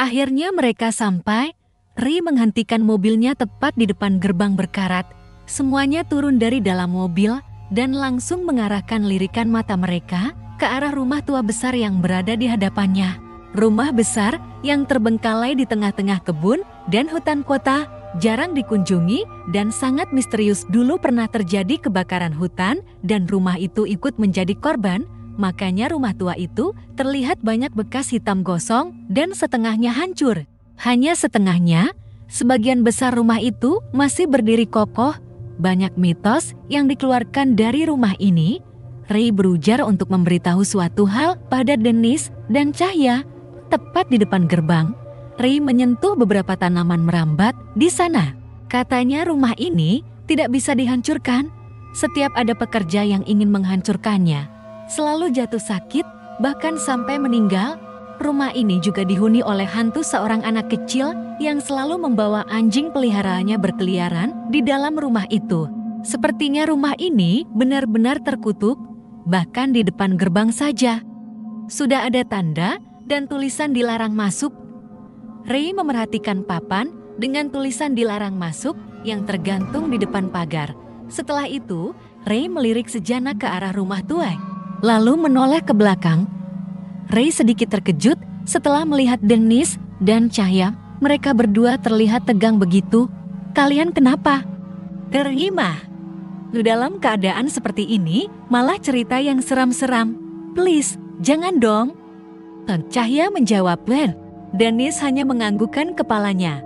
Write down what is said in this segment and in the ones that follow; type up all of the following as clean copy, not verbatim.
Akhirnya mereka sampai. Ri menghentikan mobilnya tepat di depan gerbang berkarat. Semuanya turun dari dalam mobil dan langsung mengarahkan lirikan mata mereka ke arah rumah tua besar yang berada di hadapannya. Rumah besar yang terbengkalai di tengah-tengah kebun dan hutan kota, jarang dikunjungi dan sangat misterius. Dulu pernah terjadi kebakaran hutan dan rumah itu ikut menjadi korban, makanya rumah tua itu terlihat banyak bekas hitam gosong dan setengahnya hancur. Hanya setengahnya, sebagian besar rumah itu masih berdiri kokoh. Banyak mitos yang dikeluarkan dari rumah ini. Ray berujar untuk memberitahu suatu hal pada Dennis dan Cahya. Tepat di depan gerbang, Ray menyentuh beberapa tanaman merambat di sana. Katanya rumah ini tidak bisa dihancurkan. Setiap ada pekerja yang ingin menghancurkannya, selalu jatuh sakit, bahkan sampai meninggal. Rumah ini juga dihuni oleh hantu seorang anak kecil yang selalu membawa anjing peliharaannya berkeliaran di dalam rumah itu. Sepertinya rumah ini benar-benar terkutuk, bahkan di depan gerbang saja sudah ada tanda dan tulisan dilarang masuk. Ray memerhatikan papan dengan tulisan dilarang masuk yang tergantung di depan pagar. Setelah itu, Ray melirik sejenak ke arah rumah tua, lalu menoleh ke belakang. Ray sedikit terkejut setelah melihat Dennis dan Cahya. Mereka berdua terlihat tegang begitu. Kalian kenapa? Terima. Di dalam keadaan seperti ini, malah cerita yang seram-seram. Please, jangan dong. Cahya menjawab. Dennis hanya menganggukkan kepalanya.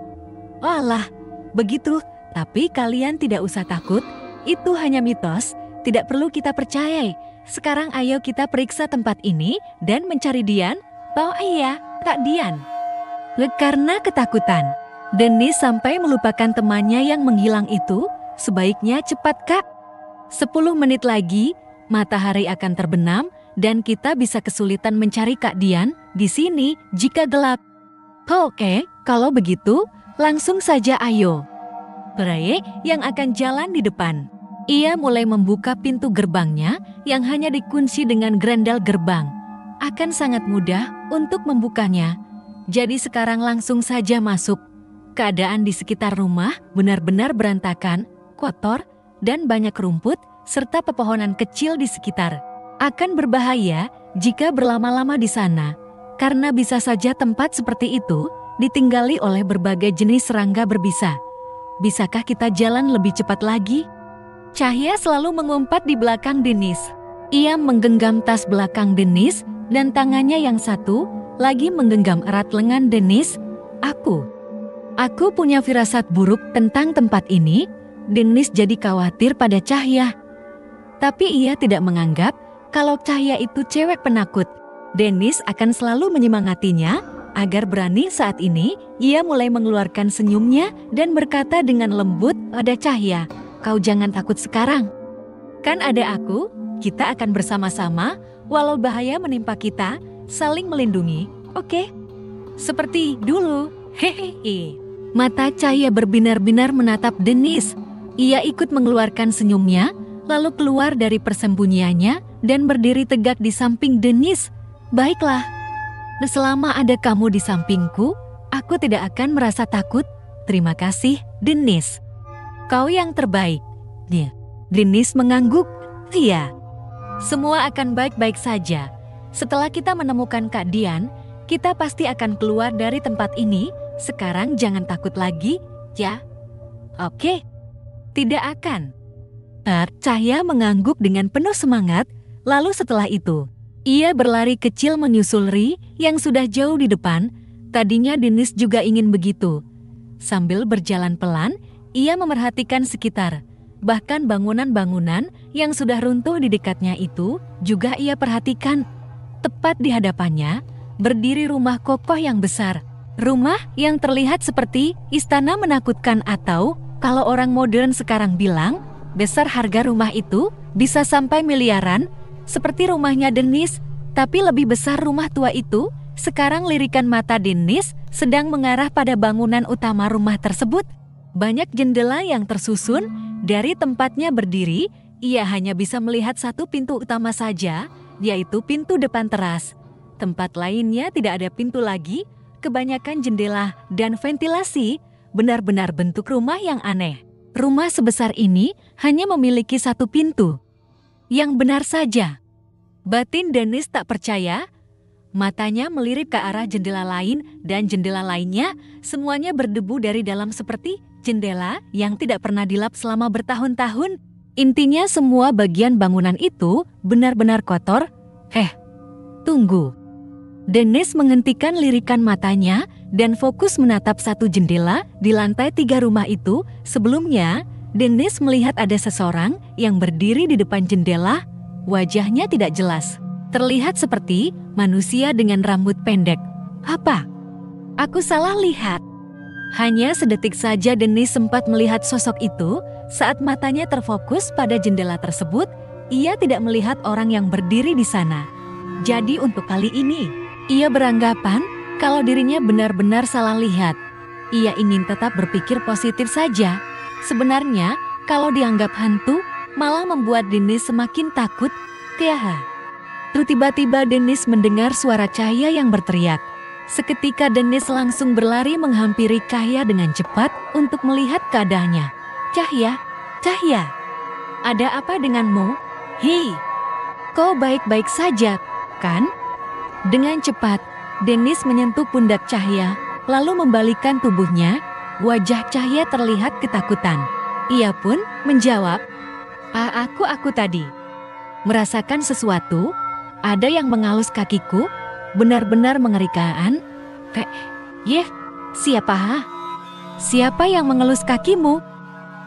Alah, begitu. Tapi kalian tidak usah takut. Itu hanya mitos, tidak perlu kita percayai. Sekarang ayo kita periksa tempat ini dan mencari Dian. Oh iya, Kak Dian. Karena ketakutan, Dennis sampai melupakan temannya yang menghilang itu. Sebaiknya cepat, Kak. 10 menit lagi, matahari akan terbenam dan kita bisa kesulitan mencari Kak Dian di sini jika gelap. Oke, kalau begitu, langsung saja ayo. Ray yang akan jalan di depan. Ia mulai membuka pintu gerbangnya yang hanya dikunci dengan grendel gerbang. Akan sangat mudah untuk membukanya. Jadi sekarang langsung saja masuk. Keadaan di sekitar rumah benar-benar berantakan, kotor, dan banyak rumput serta pepohonan kecil di sekitar. Akan berbahaya jika berlama-lama di sana, karena bisa saja tempat seperti itu ditinggali oleh berbagai jenis serangga berbisa. Bisakah kita jalan lebih cepat lagi? Cahya selalu mengumpat di belakang Dennis. Ia menggenggam tas belakang Dennis dan tangannya yang satu lagi menggenggam erat lengan Dennis. Aku punya firasat buruk tentang tempat ini. Dennis jadi khawatir pada Cahya. Tapi ia tidak menganggap kalau Cahya itu cewek penakut. Dennis akan selalu menyemangatinya agar berani. Saat ini, ia mulai mengeluarkan senyumnya dan berkata dengan lembut pada Cahya, "Kau jangan takut sekarang. Kan ada aku, kita akan bersama-sama, walau bahaya menimpa kita, saling melindungi, oke? Seperti dulu, hehehe." Mata Cahya berbinar-binar menatap Dennis. Ia ikut mengeluarkan senyumnya, lalu keluar dari persembunyiannya dan berdiri tegak di samping Dennis. Baiklah, selama ada kamu di sampingku, aku tidak akan merasa takut. Terima kasih, Dennis. Kau yang terbaik. Ya. Dennis mengangguk. Iya. Semua akan baik-baik saja. Setelah kita menemukan Kak Dian, kita pasti akan keluar dari tempat ini. Sekarang jangan takut lagi, ya? Oke. Tidak akan. Cahya mengangguk dengan penuh semangat. Lalu setelah itu, ia berlari kecil menyusul Ri yang sudah jauh di depan. Tadinya Dennis juga ingin begitu. Sambil berjalan pelan, ia memerhatikan sekitar. Bahkan bangunan-bangunan yang sudah runtuh di dekatnya itu juga ia perhatikan. Tepat di hadapannya, berdiri rumah kokoh yang besar. Rumah yang terlihat seperti istana menakutkan, atau kalau orang modern sekarang bilang, besar harga rumah itu bisa sampai miliaran, seperti rumahnya Dennis. Tapi lebih besar rumah tua itu. Sekarang lirikan mata Dennis sedang mengarah pada bangunan utama rumah tersebut. Banyak jendela yang tersusun. Dari tempatnya berdiri, ia hanya bisa melihat satu pintu utama saja, yaitu pintu depan teras. Tempat lainnya tidak ada pintu lagi. kebanyakan jendela dan ventilasi, benar-benar bentuk rumah yang aneh. Rumah sebesar ini hanya memiliki satu pintu. Yang benar saja. Batin Dennis tak percaya. Matanya melirik ke arah jendela lain dan jendela lainnya, semuanya berdebu dari dalam seperti jendela yang tidak pernah dilap selama bertahun-tahun. Intinya semua bagian bangunan itu benar-benar kotor. Tunggu. Dennis menghentikan lirikan matanya dan fokus menatap satu jendela di lantai 3 rumah itu. Sebelumnya, Dennis melihat ada seseorang yang berdiri di depan jendela. Wajahnya tidak jelas. Terlihat seperti manusia dengan rambut pendek. Apa? Aku salah lihat. Hanya sedetik saja Dennis sempat melihat sosok itu. Saat matanya terfokus pada jendela tersebut, ia tidak melihat orang yang berdiri di sana. Jadi untuk kali ini, ia beranggapan kalau dirinya benar-benar salah lihat. Ia ingin tetap berpikir positif saja. Sebenarnya, kalau dianggap hantu, malah membuat Dennis semakin takut. Tiba-tiba Dennis mendengar suara Cahya yang berteriak. Seketika Dennis langsung berlari menghampiri Cahya dengan cepat untuk melihat keadaannya. Cahya, ada apa denganmu? Hei, kau baik-baik saja, kan? Dengan cepat, Dennis menyentuh pundak Cahya, lalu membalikkan tubuhnya. Wajah Cahya terlihat ketakutan. Ia pun menjawab, Aku tadi merasakan sesuatu. Ada yang mengalus kakiku, benar-benar mengerikan. Siapa yang mengelus kakimu?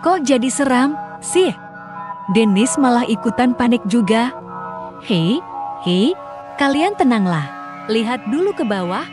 Kok jadi seram sih? Dennis malah ikutan panik juga. Hei, kalian tenanglah. Lihat dulu ke bawah.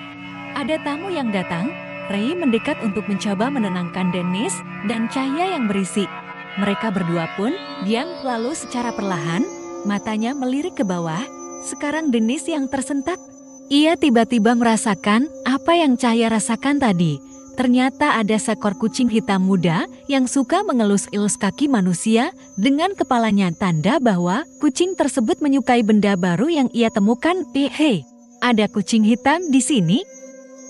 Ada tamu yang datang. Ray mendekat untuk mencoba menenangkan Dennis dan Cahya yang berisik. Mereka berdua pun diam, lalu secara perlahan matanya melirik ke bawah. Sekarang Dennis yang tersentak. Ia tiba-tiba merasakan apa yang Cahya rasakan tadi. Ternyata ada seekor kucing hitam muda yang suka mengelus-elus kaki manusia dengan kepalanya, tanda bahwa kucing tersebut menyukai benda baru yang ia temukan. Hei, ada kucing hitam di sini?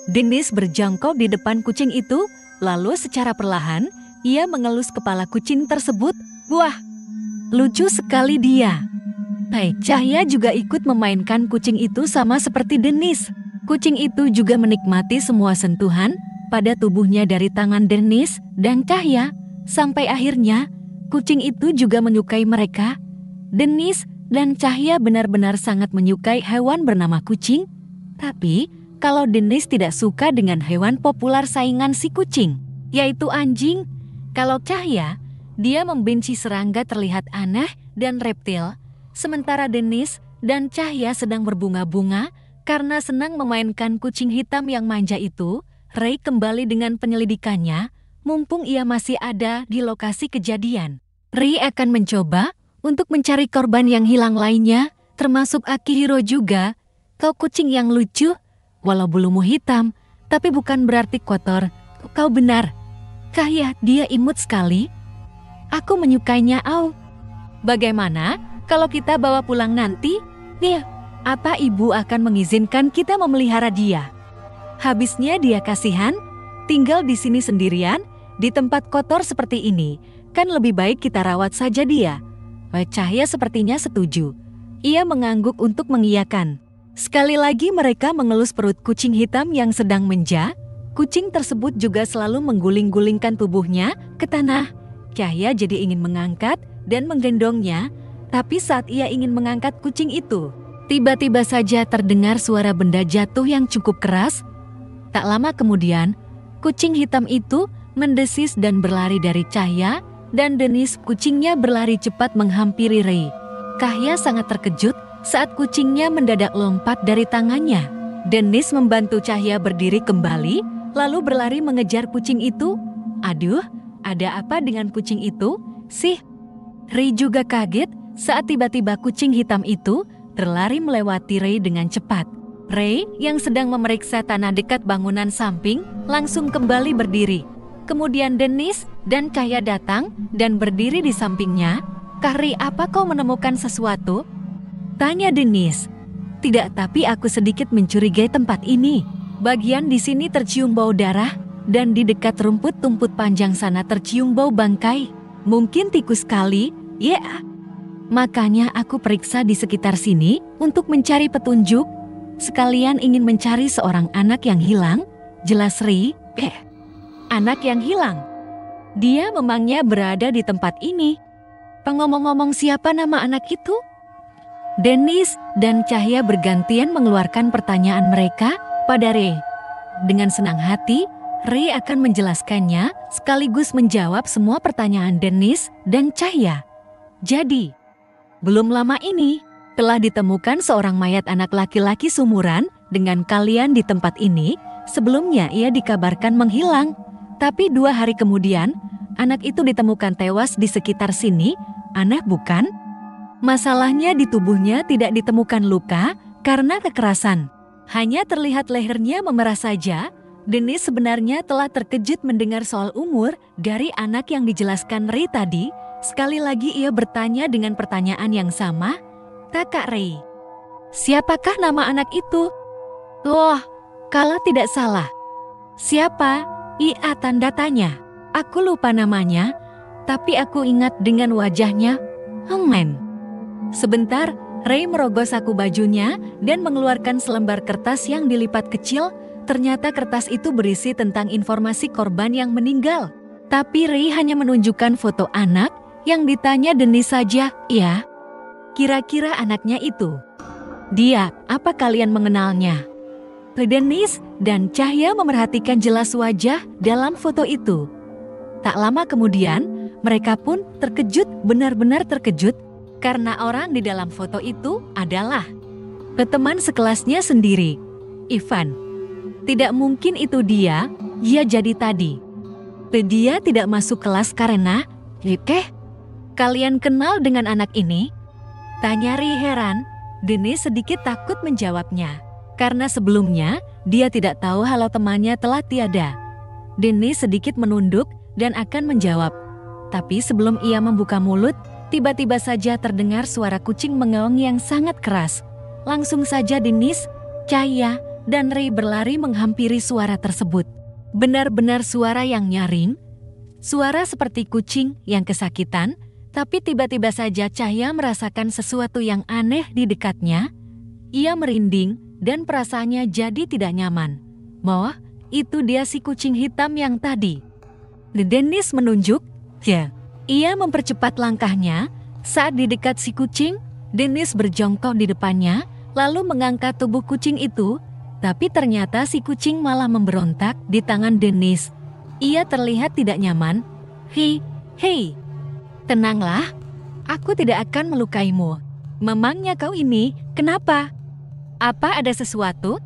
Dennis berjongkok di depan kucing itu, lalu secara perlahan ia mengelus kepala kucing tersebut. Wah, lucu sekali dia. Cahya juga ikut memainkan kucing itu sama seperti Dennis. Kucing itu juga menikmati semua sentuhan pada tubuhnya dari tangan Dennis dan Cahya. Sampai akhirnya, kucing itu juga menyukai mereka. Dennis dan Cahya benar-benar sangat menyukai hewan bernama kucing. Tapi, kalau Dennis tidak suka dengan hewan populer saingan si kucing, yaitu anjing. Kalau Cahya, dia membenci serangga terlihat aneh dan reptil. Sementara Dennis dan Cahya sedang berbunga-bunga karena senang memainkan kucing hitam yang manja itu. Ray kembali dengan penyelidikannya, mumpung ia masih ada di lokasi kejadian. Ray akan mencoba untuk mencari korban yang hilang lainnya, termasuk Akihiro juga. Kau kucing yang lucu, walau bulumu hitam, tapi bukan berarti kotor. Kau benar. Cahya, dia imut sekali. Aku menyukainya, Bagaimana kalau kita bawa pulang nanti? Apa ibu akan mengizinkan kita memelihara dia? Habisnya dia kasihan, tinggal di sini sendirian, di tempat kotor seperti ini. Kan lebih baik kita rawat saja dia. Cahya sepertinya setuju. Ia mengangguk untuk mengiyakan. Sekali lagi mereka mengelus perut kucing hitam yang sedang menja. Kucing tersebut juga selalu mengguling-gulingkan tubuhnya ke tanah. Cahya jadi ingin mengangkat dan menggendongnya. Tapi saat ia ingin mengangkat kucing itu, tiba-tiba saja terdengar suara benda jatuh yang cukup keras. Tak lama kemudian, kucing hitam itu mendesis dan berlari dari Cahya, dan Dennis kucingnya berlari cepat menghampiri Ray. Cahya sangat terkejut saat kucingnya mendadak lompat dari tangannya. Dennis membantu Cahya berdiri kembali, lalu berlari mengejar kucing itu. Aduh, ada apa dengan kucing itu sih? Ray juga kaget saat tiba-tiba kucing hitam itu terlari melewati Ray dengan cepat. Ray yang sedang memeriksa tanah dekat bangunan samping langsung kembali berdiri. Kemudian Dennis dan Cahya datang dan berdiri di sampingnya. Ray, apa kau menemukan sesuatu? Tanya Dennis. Tidak, tapi aku sedikit mencurigai tempat ini. Bagian di sini tercium bau darah, dan di dekat rumput tumput panjang sana tercium bau bangkai. Mungkin tikus kali, ya. Makanya aku periksa di sekitar sini untuk mencari petunjuk. Sekalian ingin mencari seorang anak yang hilang. Jelas Ri, anak yang hilang. Dia memangnya berada di tempat ini. Pengomong-ngomong, siapa nama anak itu? Dennis dan Cahya bergantian mengeluarkan pertanyaan mereka pada Ray. Dengan senang hati, Ray akan menjelaskannya sekaligus menjawab semua pertanyaan Dennis dan Cahya. Jadi, belum lama ini telah ditemukan seorang mayat anak laki-laki seumuran dengan kalian di tempat ini. Sebelumnya ia dikabarkan menghilang, tapi 2 hari kemudian anak itu ditemukan tewas di sekitar sini. Aneh bukan? Masalahnya di tubuhnya tidak ditemukan luka karena kekerasan. Hanya terlihat lehernya memerah saja. Dennis sebenarnya telah terkejut mendengar soal umur dari anak yang dijelaskan Ray tadi. Sekali lagi ia bertanya dengan pertanyaan yang sama. Kakak Ray, siapakah nama anak itu? Wah, kalau tidak salah. Siapa? Ia tanda tanya. Aku lupa namanya, tapi aku ingat dengan wajahnya. Sebentar, Ray merogoh saku bajunya dan mengeluarkan selembar kertas yang dilipat kecil. Ternyata kertas itu berisi tentang informasi korban yang meninggal. Tapi Ray hanya menunjukkan foto anak yang ditanya Dennis saja. Ya, kira-kira anaknya itu. Dia, apa kalian mengenalnya? Dennis dan Cahya memerhatikan jelas wajah dalam foto itu. Tak lama kemudian, mereka pun terkejut, benar-benar terkejut, karena orang di dalam foto itu adalah teman sekelasnya sendiri, Ivan. Tidak mungkin itu dia jadi tadi. Dia tidak masuk kelas karena, kalian kenal dengan anak ini? Tanya Ri heran. Dennis sedikit takut menjawabnya, karena sebelumnya dia tidak tahu kalau temannya telah tiada. Dennis sedikit menunduk dan akan menjawab. Tapi sebelum ia membuka mulut, tiba-tiba saja terdengar suara kucing mengaum yang sangat keras. Langsung saja Dennis, Cahya, dan Ray berlari menghampiri suara tersebut. Benar-benar suara yang nyaring. Suara seperti kucing yang kesakitan, tapi tiba-tiba saja Cahya merasakan sesuatu yang aneh di dekatnya. Ia merinding dan perasaannya jadi tidak nyaman. Itu dia si kucing hitam yang tadi. Dennis menunjuk. Ia mempercepat langkahnya. Saat di dekat si kucing, Dennis berjongkok di depannya, lalu mengangkat tubuh kucing itu. Tapi ternyata si kucing malah memberontak di tangan Dennis. Ia terlihat tidak nyaman. Hei, tenanglah. Aku tidak akan melukaimu. Memangnya kau ini, kenapa? Apa ada sesuatu?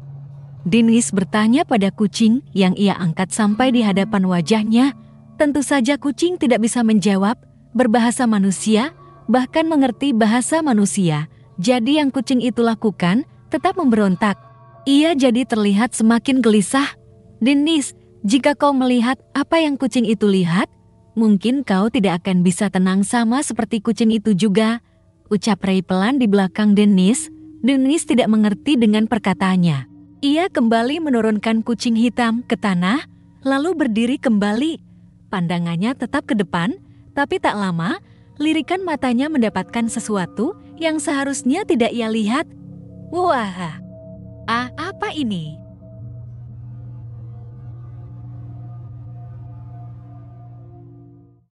Dennis bertanya pada kucing yang ia angkat sampai di hadapan wajahnya. Tentu saja kucing tidak bisa menjawab berbahasa manusia, bahkan mengerti bahasa manusia. Jadi yang kucing itu lakukan tetap memberontak. Ia jadi terlihat semakin gelisah. Dennis, jika kau melihat apa yang kucing itu lihat, mungkin kau tidak akan bisa tenang sama seperti kucing itu juga. Ucap Ray pelan di belakang Dennis. Dennis tidak mengerti dengan perkataannya. Ia kembali menurunkan kucing hitam ke tanah, lalu berdiri kembali. Pandangannya tetap ke depan, tapi tak lama, lirikan matanya mendapatkan sesuatu yang seharusnya tidak ia lihat. Wah, apa ini?